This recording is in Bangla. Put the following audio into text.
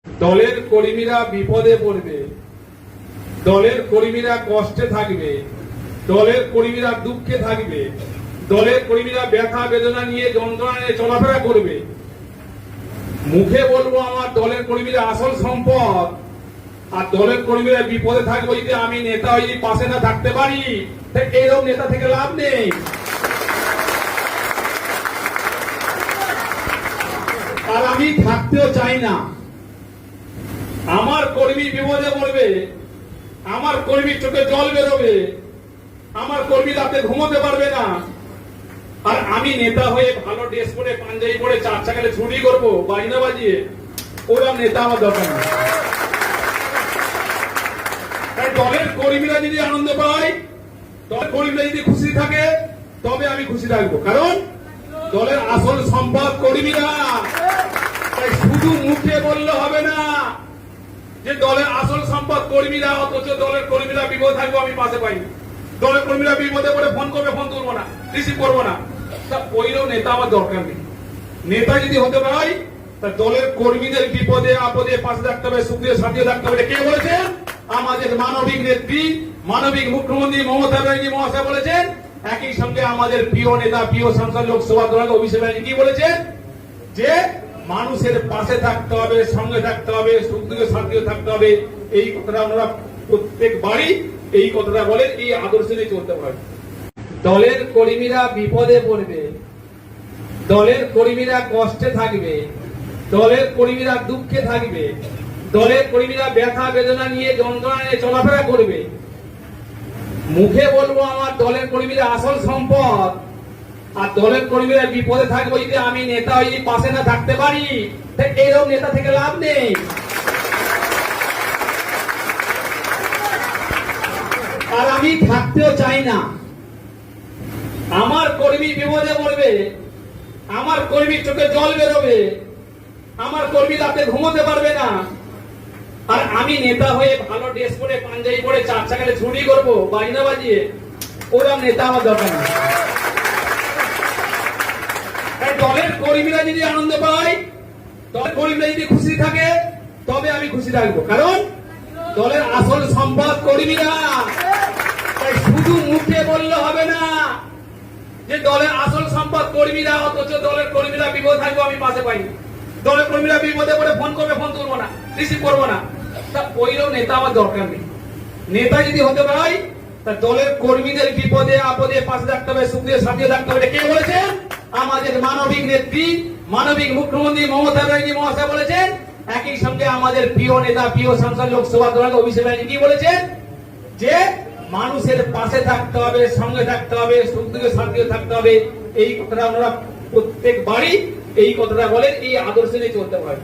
দলের কর্মীরা বিপদে পড়বে, দলের কর্মীরা কষ্টে থাকবে, দলের কর্মীরা দুঃখে থাকবে, দলের কর্মীরা ব্যথা বেদনা নিয়ে যন্ত্রণা নিয়ে চলাফেরা করবে। মুখে বলবো আমার দলের কর্মীরা আসল সম্পদ, আর দলের কর্মীরা বিপদে থাকবো যদি আমি নেতা হয়ে যদি পাশে না থাকতে পারি, এরকম নেতা থেকে লাভ নেই। আর আমি থাকতেও চাই না। আমার কর্মী বিপদে পড়বে, আমার কর্মীর চোখে জল বেরোবে, আমার কর্মী রাতে ঘুমোতে পারবে না, আর আমি নেতা হয়ে ভালো ড্রেস পরে পাঞ্জাবি পরে চার চাকালে ছুটি করবো বাজনা বাজিয়ে, ওরকম নেতা আমার দরকার নেই। দলের কর্মীরা যদি আনন্দ পায়, দলের কর্মীরা যদি খুশি থাকে, তবে আমি খুশি থাকবো। কারণ দলের আসল সম্পদ কর্মীরা। তাই শুধু মুখে বললে হবে না যে দলের আসল সম্পদ কর্মীরা, অথচ দলের কর্মীরা বিপদে থাকবো আমি পাশে পাই। দলের কর্মীরা বিপদে পড়ে ফোন করবে, ফোন তুলবো না, রিসিভ করবো না। তা ওইরকম নেতা আমার দরকার নেই। নেতা যদি হতে পারে, তা দলের কর্মীদের বিপদে আপদে পাশে থাকতে হবে, সুখে শান্তিতে থাকতে হবে। কে বলেছেন? আমাদের মানবিক নেত্রী, মানবিক মুখ্যমন্ত্রী মমতা ব্যানার্জি মহাশয় বলেছেন। একই সঙ্গে আমাদের প্রিয় নেতা, প্রিয় সাংসদ লোকসভা দলের অভিষেক ব্যানার্জি কি বলেছেন? যে মানুষের পাশে থাকতে হবে, সঙ্গে থাকতে হবে, সুখ দুঃখে শান্তিতে থাকতে হবে। এই কথাটা আমরা প্রত্যেক বাড়ি এই কথাটা বলেন, এই আদর্শ নিয়ে চলতে পারে। দলের কর্মীরা বিপদে পড়বে, দলের কর্মীরা কষ্টে থাকবে, দলের কর্মীরা দুঃখে থাকবে, দলের কর্মীরা ব্যথা বেদনা নিয়ে যন্ত্রণা নিয়ে চলাফেরা করবে। মুখে বলবো আমার দলের কর্মীরা আসল সম্পদ, আর দলের কর্মীরা বিপদে থাকবো যদি আমি নেতা হয়ে যদি পাশে না থাকতে পারি, এরকম নেতা থেকে লাভ নেই। আর আমি থাকতেও চাই না। আমার কর্মী বিপদে পড়বে, আমার কর্মীর চোখে জল বেরোবে, আমার কর্মী রাতে ঘুমোতে পারবে না, আর আমি নেতা হয়ে ভালো ড্রেস পরে পাঞ্জাবি পরে চার চাকালে ছুটি করবো বাজনা বাজিয়ে, ওরকম নেতা আমার দরকার নেই। দলের কর্মীরা যদি আনন্দ পায়, দলের কর্মীরা যদি খুশি থাকে, তবে আমি খুশি থাকবো। কারণ দলের আসল সম্পদ কর্মীরা। তাই শুধু মুখে বললে হবে না যে দলের আসল সম্পদ কর্মীরা, অথচ দলের কর্মীরা বিপদে থাকবো আমি পাশে পাই। দলের কর্মীরা বিপদে পড়ে ফোন করবে, ফোন তুলবো না, রিসিভ করবো না। তা ওইরকম নেতা আমার দরকার নেই। নেতা যদি হতে পারে, তা দলের কর্মীদের বিপদে আপদে পাশে থাকতে হবে, সুখে শান্তিতে থাকতে হবে। কে বলেছেন? আমাদের মানবিক নেত্রী, মানবিক মুখ্যমন্ত্রী মমতা ব্যানার্জি মহাশয় বলেছেন। একই সঙ্গে আমাদের প্রিয় নেতা, প্রিয় সাংসদ লোকসভা দলের অভিষেক ব্যানার্জি কি বলেছেন? যে মানুষের পাশে থাকতে হবে, সঙ্গে থাকতে হবে, সুখ দুঃখে শান্তিতে থাকতে হবে। এই কথাটা আমরা প্রত্যেক বাড়ি এই কথাটা বলেন, এই আদর্শ নিয়ে চলতে পারি।